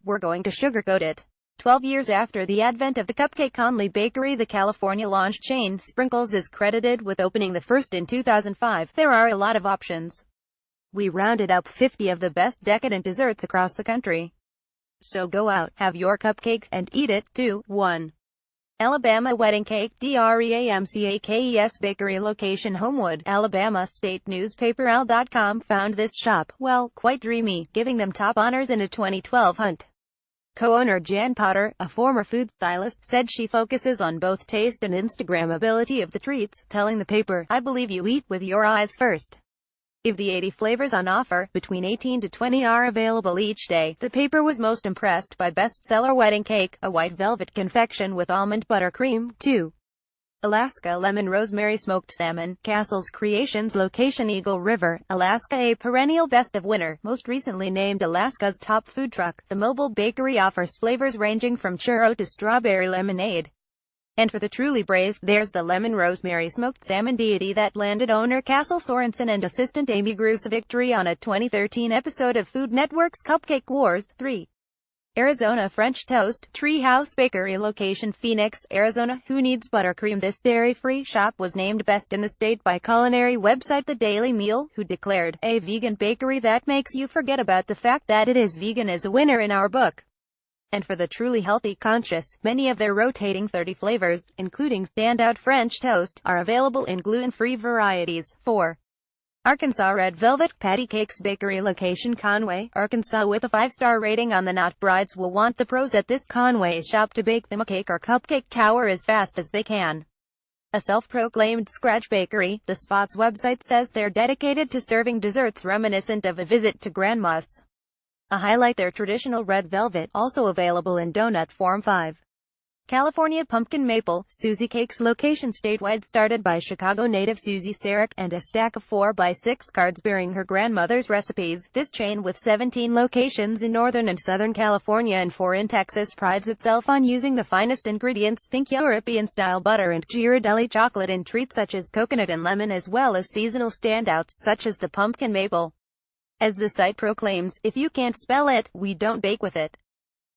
we're going to sugarcoat it. 12 years after the advent of the cupcake-only bakery, the California launch chain Sprinkles is credited with opening the first in 2005. There are a lot of options. We rounded up 50 of the best decadent desserts across the country. So go out, have your cupcake, and eat it, too. 1. Alabama Wedding Cake, DREAMCAKES Bakery Location, Homewood, Alabama. State newspaper Al.com found this shop, well, quite dreamy, giving them top honors in a 2012 hunt. Co-owner Jan Potter, a former food stylist, said she focuses on both taste and Instagrammability of the treats, telling the paper, "I believe you eat with your eyes first." Of the 80 flavors on offer, between 18 to 20 are available each day. The paper was most impressed by bestseller Wedding Cake, a white velvet confection with almond buttercream. 2. Alaska Lemon Rosemary Smoked Salmon, Castle's Creations Location, Eagle River, Alaska. A perennial best of winter, most recently named Alaska's top food truck, the mobile bakery offers flavors ranging from churro to strawberry lemonade. And for the truly brave, there's the Lemon Rosemary Smoked Salmon deity that landed owner Castle Sorensen and assistant Amy Gru's victory on a 2013 episode of Food Network's Cupcake Wars. 3. Arizona French Toast, Treehouse Bakery Location, Phoenix, Arizona. Who needs buttercream? This dairy-free shop was named best in the state by culinary website The Daily Meal, who declared, "A vegan bakery that makes you forget about the fact that it is vegan is a winner in our book." And for the truly healthy conscious, many of their rotating 30 flavors, including standout French toast, are available in gluten-free varieties. 4. Arkansas Red Velvet Patty Cakes Bakery Location, Conway, Arkansas. With a 5-star rating on the Not, brides will want the pros at this Conway shop to bake them a cake or cupcake tower as fast as they can. A self-proclaimed scratch bakery, the spot's website says they're dedicated to serving desserts reminiscent of a visit to Grandma's. A highlight, their traditional red velvet, also available in donut form. 5. California Pumpkin Maple, Susie Cakes Location statewide, started by Chicago native Susie Sarek, and a stack of 4x6 cards bearing her grandmother's recipes. This chain, with 17 locations in Northern and Southern California and 4 in Texas, prides itself on using the finest ingredients, think European-style butter and Ghirardelli chocolate, in treats such as coconut and lemon, as well as seasonal standouts such as the pumpkin maple. As the site proclaims, if you can't spell it, we don't bake with it.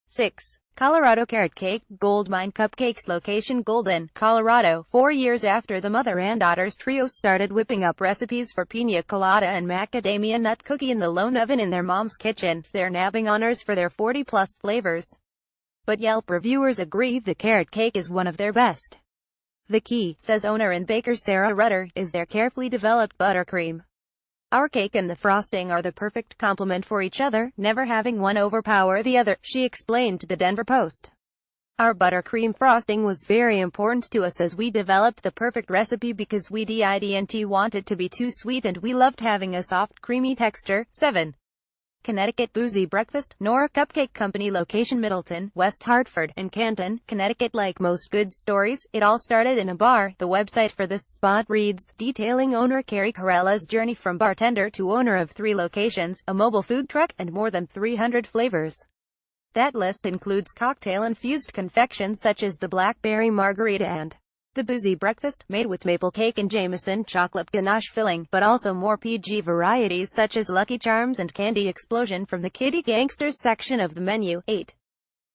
6. Colorado Carrot Cake, Goldmine Cupcakes Location, Golden, Colorado. 4 years after the mother and daughters trio started whipping up recipes for pina colada and macadamia nut cookie in the lone oven in their mom's kitchen, they're nabbing honors for their 40-plus flavors. But Yelp reviewers agree the carrot cake is one of their best. The key, says owner and baker Sarah Rutter, is their carefully developed buttercream. Our cake and the frosting are the perfect complement for each other, never having one overpower the other, she explained to the Denver Post. Our buttercream frosting was very important to us as we developed the perfect recipe because we didn't want it to be too sweet and we loved having a soft, creamy texture. 7. Connecticut Boozy Breakfast, Nora Cupcake Company Location, Middleton, West Hartford, and Canton, Connecticut. Like most good stories, it all started in a bar. The website for this spot reads, detailing owner Carrie Carella's journey from bartender to owner of 3 locations, a mobile food truck, and more than 300 flavors. That list includes cocktail-infused confections such as the Blackberry Margarita and the Boozy Breakfast, made with maple cake and Jameson chocolate ganache filling, but also more PG varieties such as Lucky Charms and Candy Explosion from the Kitty Gangsters section of the menu. 8.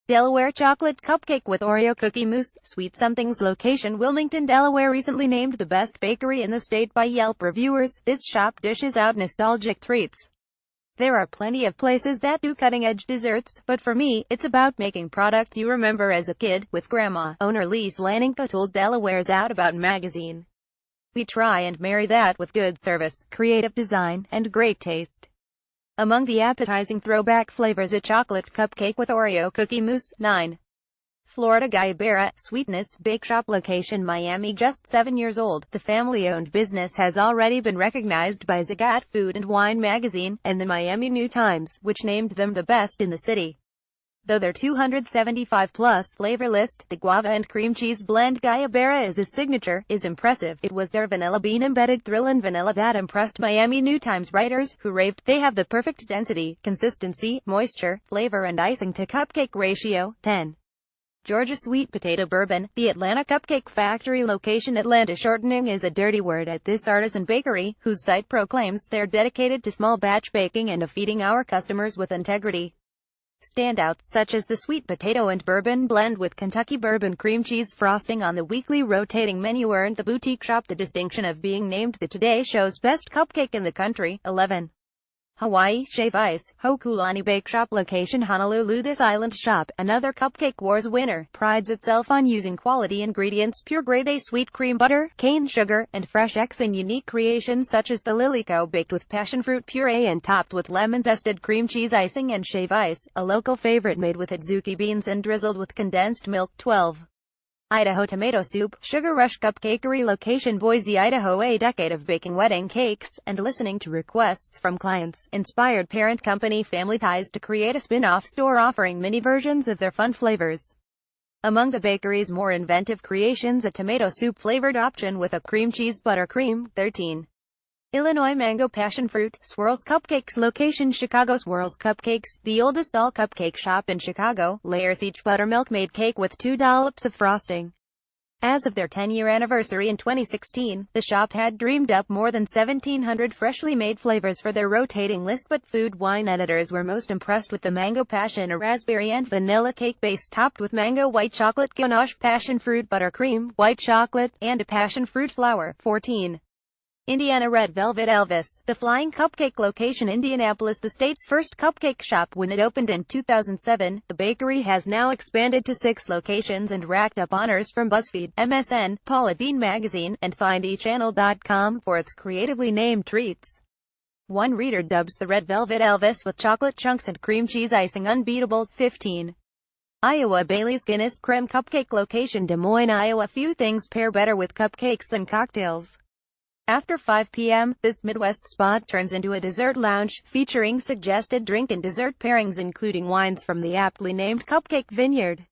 Delaware Chocolate Cupcake with Oreo Cookie Mousse, Sweet Somethings Location, Wilmington, Delaware. Recently named the best bakery in the state by Yelp reviewers, this shop dishes out nostalgic treats. There are plenty of places that do cutting-edge desserts, but for me, it's about making products you remember as a kid, with Grandma, owner Lise Laninka told Delaware's Out About magazine. We try and marry that with good service, creative design, and great taste. Among the appetizing throwback flavors, a chocolate cupcake with Oreo cookie mousse. 9. Florida Guayabera, Sweetness Bake Shop Location, Miami. Just 7 years old, the family-owned business has already been recognized by Zagat Food and Wine magazine, and the Miami New Times, which named them the best in the city. Though their 275-plus flavor list, the guava and cream cheese blend Guayabera is a signature, is impressive. It was their vanilla bean-embedded Thrillin' Vanilla that impressed Miami New Times writers, who raved, they have the perfect density, consistency, moisture, flavor and icing to cupcake ratio. 10. Georgia Sweet Potato Bourbon, the Atlanta Cupcake Factory Location, Atlanta. Shortening is a dirty word at this artisan bakery, whose site proclaims they're dedicated to small batch baking and to feeding our customers with integrity. Standouts such as the sweet potato and bourbon blend with Kentucky bourbon cream cheese frosting on the weekly rotating menu earned the boutique shop the distinction of being named the Today Show's best cupcake in the country. 11. Hawaii Shave Ice, Hokulani Bake Shop location Honolulu. This island shop, another Cupcake Wars winner, prides itself on using quality ingredients, pure grade A sweet cream butter, cane sugar, and fresh eggs in unique creations such as the Liliko baked with passion fruit puree and topped with lemon-zested cream cheese icing, and Shave Ice, a local favorite made with adzuki beans and drizzled with condensed milk. 12. Idaho Tomato Soup, Sugar Rush Cupcakery location Boise, Idaho. A decade of baking wedding cakes, and listening to requests from clients, inspired parent company Family Ties to create a spin-off store offering mini versions of their fun flavors. Among the bakery's more inventive creations, a tomato soup flavored option with a cream cheese buttercream. 13. Illinois Mango Passion Fruit, Swirls Cupcakes location Chicago. Swirls Cupcakes, the oldest all-cupcake shop in Chicago, layers each buttermilk-made cake with 2 dollops of frosting. As of their 10-year anniversary in 2016, the shop had dreamed up more than 1,700 freshly made flavors for their rotating list, but Food Wine editors were most impressed with the Mango Passion, a raspberry and vanilla cake base topped with mango white chocolate ganache, passion fruit buttercream, white chocolate, and a passion fruit flour. 14. Indiana Red Velvet Elvis, the Flying Cupcake location Indianapolis, the state's first cupcake shop when it opened in 2007, the bakery has now expanded to 6 locations and racked up honors from BuzzFeed, MSN, Paula Deen Magazine, and FindEChannel.com for its creatively named treats. One reader dubs the Red Velvet Elvis with chocolate chunks and cream cheese icing unbeatable. 15. Iowa Bailey's Guinness Creme Cupcake location Des Moines, Iowa. Few things pair better with cupcakes than cocktails. After 5 p.m., this Midwest spot turns into a dessert lounge, featuring suggested drink and dessert pairings including wines from the aptly named Cupcake Vineyard.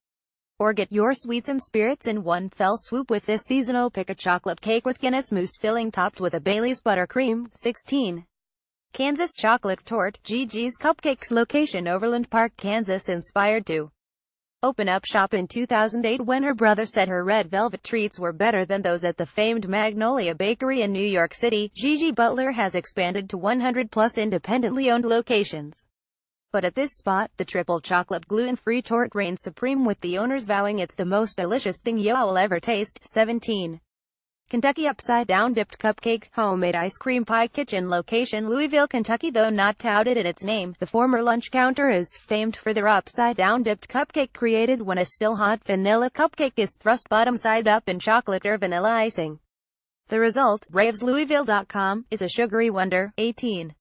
Or get your sweets and spirits in one fell swoop with this seasonal pick, a chocolate cake with Guinness mousse filling topped with a Bailey's buttercream. 16. Kansas Chocolate Torte, Gigi's Cupcakes location Overland Park, Kansas. Inspired to open up shop in 2008 when her brother said her red velvet treats were better than those at the famed Magnolia Bakery in New York City, Gigi Butler has expanded to 100+ independently owned locations. But at this spot, the triple chocolate gluten-free torte reigns supreme, with the owners vowing it's the most delicious thing you'll ever taste. 17. Kentucky Upside Down Dipped Cupcake, Homemade Ice Cream Pie Kitchen location Louisville, Kentucky. Though not touted in its name, the former lunch counter is famed for their upside-down dipped cupcake created when a still-hot vanilla cupcake is thrust bottom side up in chocolate or vanilla icing. The result, raveslouisville.com, is a sugary wonder. 18.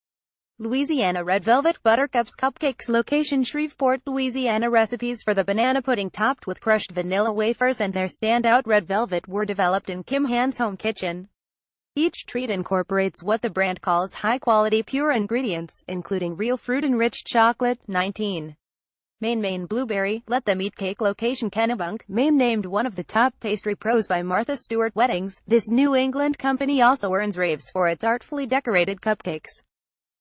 Louisiana Red Velvet Buttercups Cupcakes location Shreveport, Louisiana. Recipes for the banana pudding topped with crushed vanilla wafers and their standout red velvet were developed in Kim Han's home kitchen. Each treat incorporates what the brand calls high-quality pure ingredients, including real fruit-enriched chocolate. 19. Maine Blueberry, Let Them Eat Cake location Kennebunk, Maine. Named one of the top pastry pros by Martha Stewart Weddings, this New England company also earns raves for its artfully decorated cupcakes.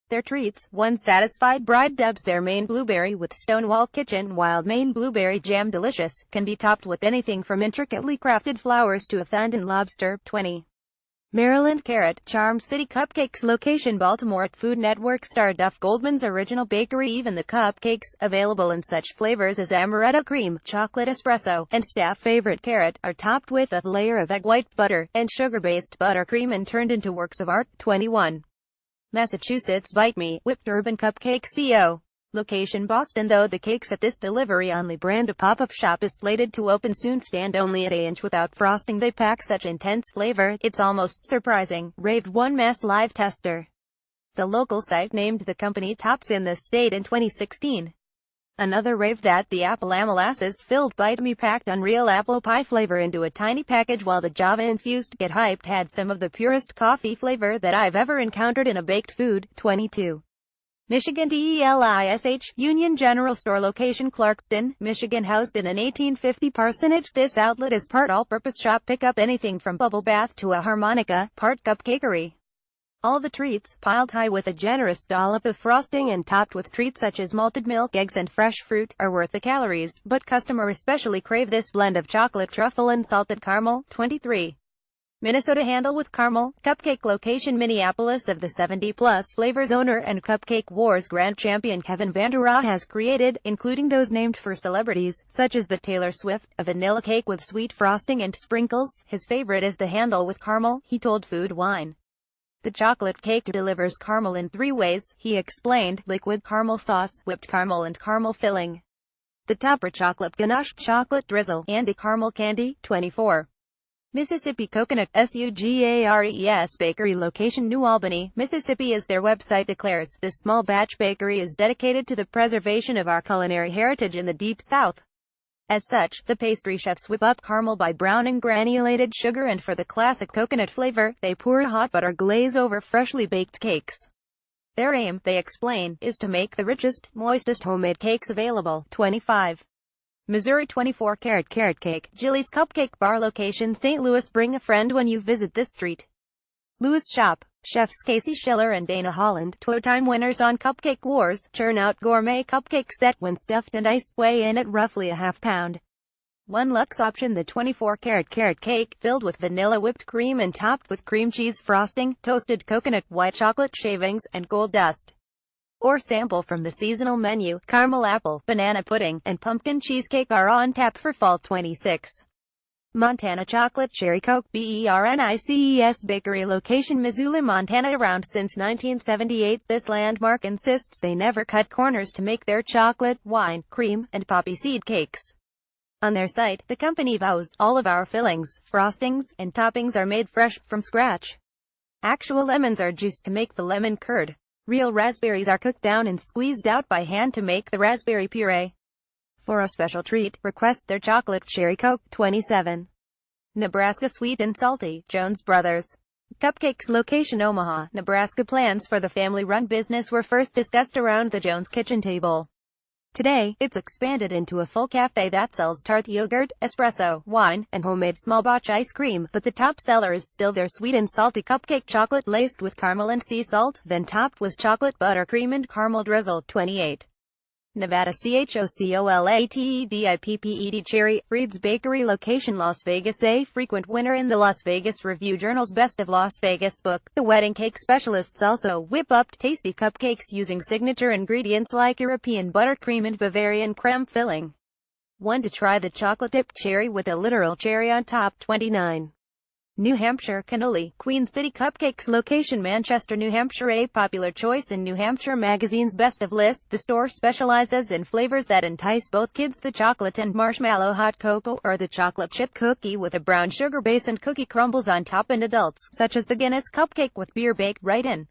Their treats, one satisfied bride dubs their Maine Blueberry with Stonewall Kitchen Wild Maine Blueberry Jam delicious, can be topped with anything from intricately crafted flowers to a fondant lobster. 20. Maryland Carrot, Charm City Cupcakes location Baltimore. Food Network star Duff Goldman's Original Bakery. Even the cupcakes, available in such flavors as amaretto cream, chocolate espresso, and staff favorite carrot, are topped with a layer of egg white butter and sugar-based buttercream and turned into works of art. 21. Massachusetts Bite Me, Whipped Urban Cupcake Co. location Boston. Though the cakes at this delivery-only brand of pop-up shop is slated to open soon stand only at 1 inch without frosting, they pack such intense flavor, it's almost surprising, raved one Mass Live tester. The local site named the company tops in the state in 2016. Another raved that the apple molasses-filled Bite Me packed unreal apple pie flavor into a tiny package, while the Java-infused Get Hyped had some of the purest coffee flavor that I've ever encountered in a baked food. 22. Michigan DELISH, Union General Store location Clarkston, Michigan. Housed in an 1850 parsonage, this outlet is part all-purpose shop. Pick up anything from bubble bath to a harmonica, part cupcakery. All the treats, piled high with a generous dollop of frosting and topped with treats such as malted milk, eggs and fresh fruit, are worth the calories, but customers especially crave this blend of chocolate truffle and salted caramel. 23. Minnesota handle with caramel. Cupcake location Minneapolis. Of the 70-plus flavors owner and Cupcake Wars grand champion Kevin Vandera has created, including those named for celebrities, such as the Taylor Swift, a vanilla cake with sweet frosting and sprinkles. His favorite is the handle with caramel, he told Food Wine. The chocolate cake delivers caramel in 3 ways, he explained: liquid caramel sauce, whipped caramel and caramel filling. The topper chocolate ganache, chocolate drizzle, and a caramel candy. 24. Mississippi Coconut, SUGARES Bakery location New Albany, Mississippi. As their website declares, this small batch bakery is dedicated to the preservation of our culinary heritage in the Deep South. As such, the pastry chefs whip up caramel by browning granulated sugar, and for the classic coconut flavor, they pour hot butter glaze over freshly baked cakes. Their aim, they explain, is to make the richest, moistest homemade cakes available. 25. Missouri 24-karat carrot cake, Jilly's Cupcake Bar location St. Louis. Bring a friend when you visit this street Louis shop. Chefs Casey Schiller and Dana Holland, 2-time winners on Cupcake Wars, churn out gourmet cupcakes that, when stuffed and iced, weigh in at roughly a half pound. One luxe option: the 24-karat carrot cake, filled with vanilla whipped cream and topped with cream cheese frosting, toasted coconut, white chocolate shavings, and gold dust. Or sample from the seasonal menu. Caramel apple, banana pudding, and pumpkin cheesecake are on tap for fall. 26. Montana chocolate cherry coke, BERNICES Bakery location Missoula, Montana. Around since 1978, this landmark insists they never cut corners to make their chocolate, wine, cream, and poppy seed cakes. On their site, the company vows, all of our fillings, frostings, and toppings are made fresh, from scratch. Actual lemons are juiced to make the lemon curd. Real raspberries are cooked down and squeezed out by hand to make the raspberry puree. For a special treat, request their chocolate cherry coke. 27. Nebraska sweet and salty, Jones Brothers Cupcakes location Omaha, Nebraska. Plans for the family-run business were first discussed around the Jones kitchen table. Today, it's expanded into a full cafe that sells tart yogurt, espresso, wine, and homemade small-batch ice cream, but the top seller is still their sweet and salty cupcake, chocolate laced with caramel and sea salt, then topped with chocolate buttercream and caramel drizzle. 28. Nevada CHOCOLATEDIPPED Cherry Freed's Bakery location Las Vegas. A frequent winner in the Las Vegas Review-Journal's Best of Las Vegas book, the wedding cake specialists also whip up tasty cupcakes using signature ingredients like European buttercream and Bavarian creme filling. One to try the chocolate-dipped cherry with a literal cherry on top. 29. New Hampshire cannoli, Queen City Cupcakes location Manchester, New Hampshire. A popular choice in New Hampshire Magazine's Best of list, the store specializes in flavors that entice both kids: the chocolate and marshmallow hot cocoa, or the chocolate chip cookie with a brown sugar base and cookie crumbles on top, and adults, such as the Guinness cupcake with beer baked right in.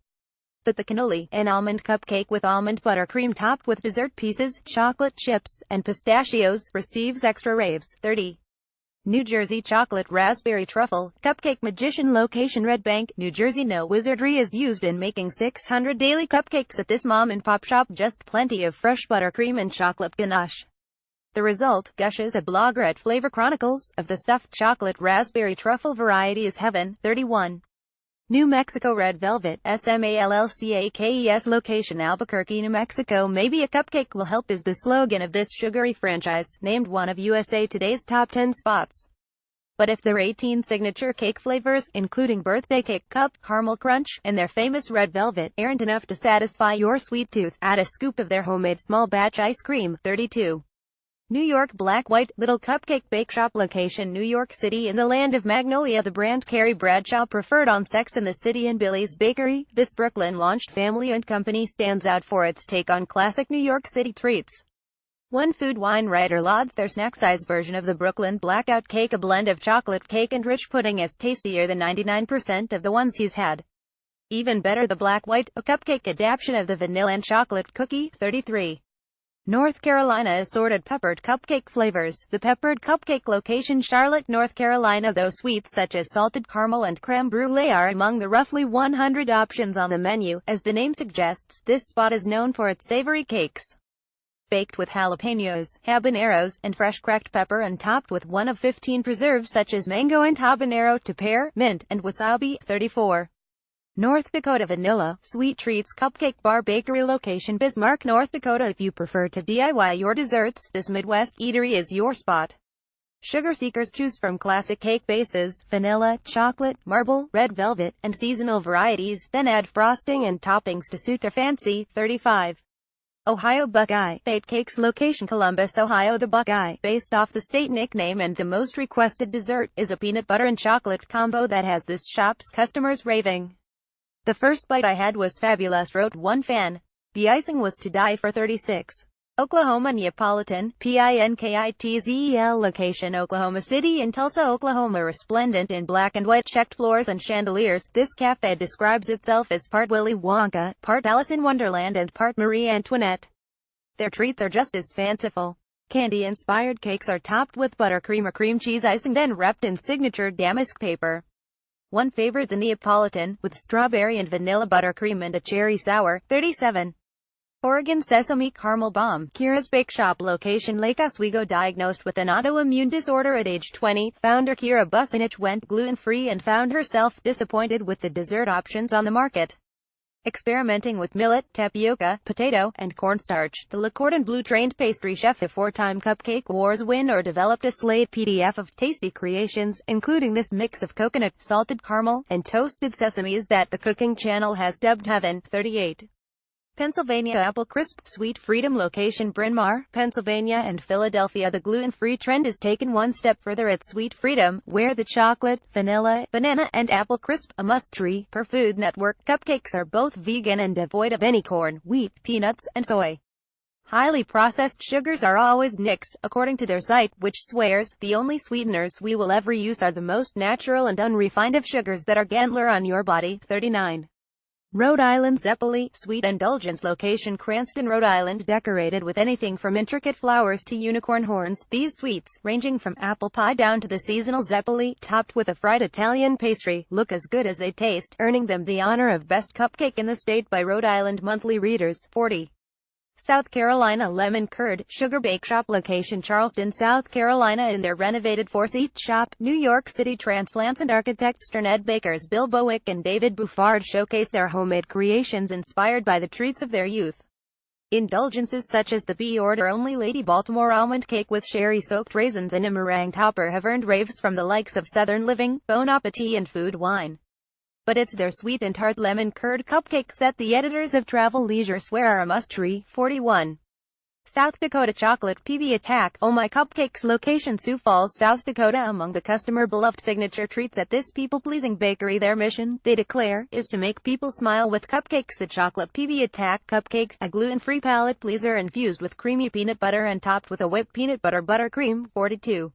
But the cannoli, an almond cupcake with almond buttercream topped with dessert pieces, chocolate chips, and pistachios, receives extra raves. 30. New Jersey chocolate raspberry truffle cupcake magician location Red Bank, New Jersey. No wizardry is used in making 600 daily cupcakes at this mom-and-pop shop, just plenty of fresh buttercream and chocolate ganache. The result, gushes a blogger at Flavor Chronicles, of the stuffed chocolate raspberry truffle variety is heaven. 31. New Mexico Red Velvet, SMALLCAKES location Albuquerque, New Mexico. Maybe a cupcake will help is the slogan of this sugary franchise, named one of USA Today's top 10 spots. But if their 18 signature cake flavors, including birthday cake, cup, caramel crunch, and their famous red velvet, aren't enough to satisfy your sweet tooth, add a scoop of their homemade small batch ice cream. 32. New York Black White Little Cupcake Bake Shop location New York City. In the land of Magnolia, the brand Carrie Bradshaw preferred on Sex and the City and Billy's Bakery, this Brooklyn-launched family-owned company stands out for its take on classic New York City treats. One Food Wine writer lauds their snack-size version of the Brooklyn Blackout Cake, a blend of chocolate cake and rich pudding, as tastier than 99% of the ones he's had. Even better, the Black White, a cupcake adaptation of the vanilla and chocolate cookie. 33. North Carolina assorted peppered cupcake flavors. The peppered cupcake location Charlotte, North Carolina. Though sweets such as salted caramel and creme brulee are among the roughly 100 options on the menu, as the name suggests, this spot is known for its savory cakes. Baked with jalapenos, habaneros, and fresh cracked pepper, and topped with one of 15 preserves such as mango and habanero to pear, mint, and wasabi. 34. North Dakota Vanilla Sweet Treats Cupcake Bar Bakery location Bismarck, North Dakota. If you prefer to DIY your desserts, this Midwest eatery is your spot. Sugar seekers choose from classic cake bases, vanilla, chocolate, marble, red velvet, and seasonal varieties, then add frosting and toppings to suit their fancy. 35. Ohio Buckeye. Fate Cakes location Columbus, Ohio. The Buckeye, based off the state nickname and the most requested dessert, is a peanut butter and chocolate combo that has this shop's customers raving. "The first bite I had was fabulous," wrote one fan. "The icing was to die for." 36. Oklahoma Neapolitan, Pinkitzel location Oklahoma City and Tulsa, Oklahoma. Resplendent in black and white checked floors and chandeliers, this cafe describes itself as part Willy Wonka, part Alice in Wonderland and part Marie Antoinette. Their treats are just as fanciful. Candy-inspired cakes are topped with buttercream or cream cheese icing, then wrapped in signature damask paper. One favorite, the Neapolitan, with strawberry and vanilla buttercream and a cherry sour. 37. Oregon Sesame Caramel Bomb. Kira's Bake Shop location Lake Oswego. Diagnosed with an autoimmune disorder at age 20, founder Kira Businich went gluten-free and found herself disappointed with the dessert options on the market. Experimenting with millet, tapioca, potato, and cornstarch, the Le Cordon Bleu trained pastry chef, a four-time Cupcake Wars winner, developed a slate PDF of tasty creations, including this mix of coconut, salted caramel, and toasted sesames that the cooking channel has dubbed heaven. 38. Pennsylvania Apple Crisp. Sweet Freedom location Bryn Mawr, Pennsylvania and Philadelphia. The gluten-free trend is taken one step further at Sweet Freedom, where the chocolate, vanilla, banana, and apple crisp, a must-try, per Food Network, cupcakes are both vegan and devoid of any corn, wheat, peanuts, and soy. Highly processed sugars are always nix, according to their site, which swears, "The only sweeteners we will ever use are the most natural and unrefined of sugars that are gentler on your body." 39. Rhode Island Zeppoli. Sweet Indulgence location Cranston, Rhode Island. Decorated with anything from intricate flowers to unicorn horns, these sweets, ranging from apple pie down to the seasonal Zeppoli, topped with a fried Italian pastry, look as good as they taste, earning them the honor of best cupcake in the state by Rhode Island Monthly Readers. 40. South Carolina Lemon Curd. Sugar Bake Shop location Charleston, South Carolina. In their renovated four-seat shop, New York City transplants and architects Ed bakers Bill Bowick and David Buffard showcase their homemade creations inspired by the treats of their youth. Indulgences such as the be-order-only Lady Baltimore almond cake with sherry-soaked raisins and a meringue topper have earned raves from the likes of Southern Living, Bon Appetit and Food Wine. But it's their sweet and tart lemon curd cupcakes that the editors of Travel Leisure swear are a must-try. 41. South Dakota Chocolate PB Attack. Oh My Cupcakes location Sioux Falls, South Dakota. Among the customer-beloved signature treats at this people-pleasing bakery, their mission, they declare, is to make people smile with cupcakes. The Chocolate PB Attack cupcake, a gluten-free palate pleaser infused with creamy peanut butter and topped with a whipped peanut butter buttercream. 42.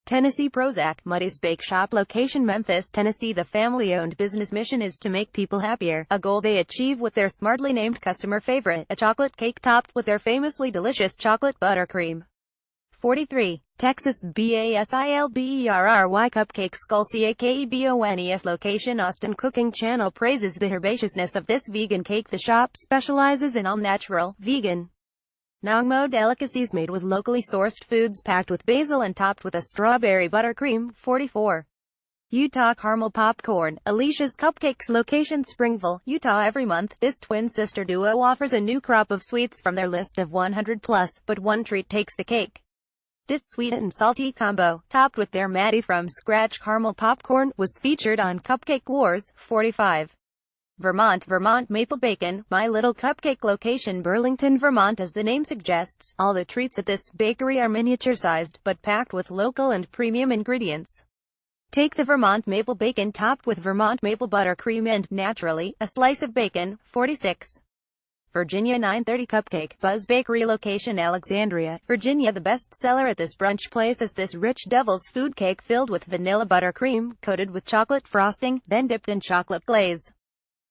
Tennessee Prozac. Muddy's Bake Shop location Memphis, Tennessee. The family-owned business mission is to make people happier, a goal they achieve with their smartly named customer favorite, a chocolate cake topped with their famously delicious chocolate buttercream. 43. Texas Basilberry Cupcakes Cakebones location Austin. Cooking Channel praises the herbaceousness of this vegan cake. The shop specializes in all-natural, vegan Nangmo delicacies made with locally sourced foods, packed with basil and topped with a strawberry buttercream. 44. Utah Caramel Popcorn. Alicia's Cupcakes location Springville, Utah. Every month, this twin-sister duo offers a new crop of sweets from their list of 100 plus, but one treat takes the cake. This sweet and salty combo, topped with their Maddie from scratch caramel popcorn, was featured on Cupcake Wars. 45. Vermont Maple Bacon. My Little Cupcake location Burlington, Vermont. As the name suggests, all the treats at this bakery are miniature-sized, but packed with local and premium ingredients. Take the Vermont Maple Bacon topped with Vermont Maple Buttercream and, naturally, a slice of bacon. 46. Virginia 930 Cupcake. Buzz Bakery location Alexandria, Virginia. The best seller at this brunch place is this rich devil's food cake filled with vanilla buttercream, coated with chocolate frosting, then dipped in chocolate glaze.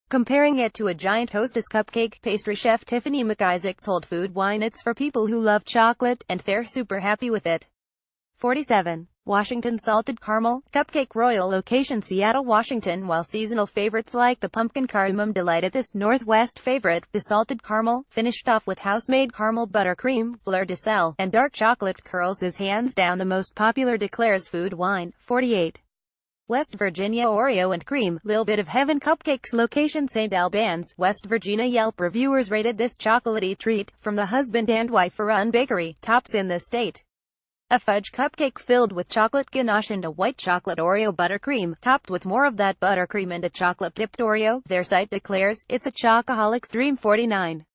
Comparing it to a giant Hostess cupcake, pastry chef Tiffany McIsaac told Food Wine it's for people who love chocolate, and they're super happy with it. 47. Washington Salted Caramel Cupcake Royal location Seattle, Washington. While seasonal favorites like the pumpkin cardamom delight at this Northwest favorite, the salted caramel, finished off with house-made caramel buttercream, fleur de sel, and dark chocolate curls, is hands down the most popular, declares Food Wine. 48. West Virginia Oreo and Cream Lil Bit of Heaven Cupcakes location St. Albans, West Virginia. Yelp reviewers rated this chocolatey treat, from the husband and wife-run bakery, tops in the state. A fudge cupcake filled with chocolate ganache and a white chocolate Oreo buttercream, topped with more of that buttercream and a chocolate-dipped Oreo. Their site declares, it's a chocoholic's dream. 49.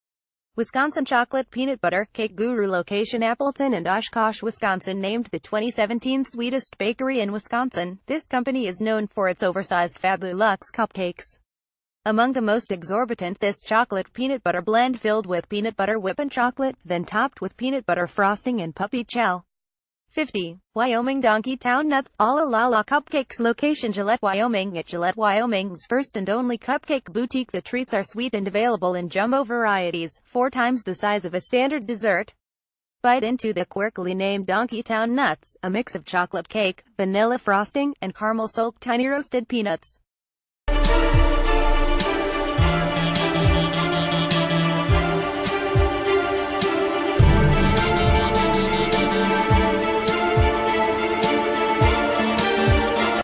Wisconsin Chocolate Peanut Butter Cake Guru. Location: Appleton and Oshkosh, Wisconsin. Named the 2017 sweetest bakery in Wisconsin, this company is known for its oversized Fabulux cupcakes. Among the most exorbitant, this chocolate peanut butter blend filled with peanut butter whip and chocolate, then topped with peanut butter frosting and puppy chow. 50. Wyoming Donkey Town Nuts Alla La La Cupcakes. Location: Gillette, Wyoming. At Gillette, Wyoming's first and only cupcake boutique, the treats are sweet and available in jumbo varieties, 4 times the size of a standard dessert. Bite into the quirkily named Donkey Town Nuts, a mix of chocolate cake, vanilla frosting, and caramel-soaked tiny roasted peanuts.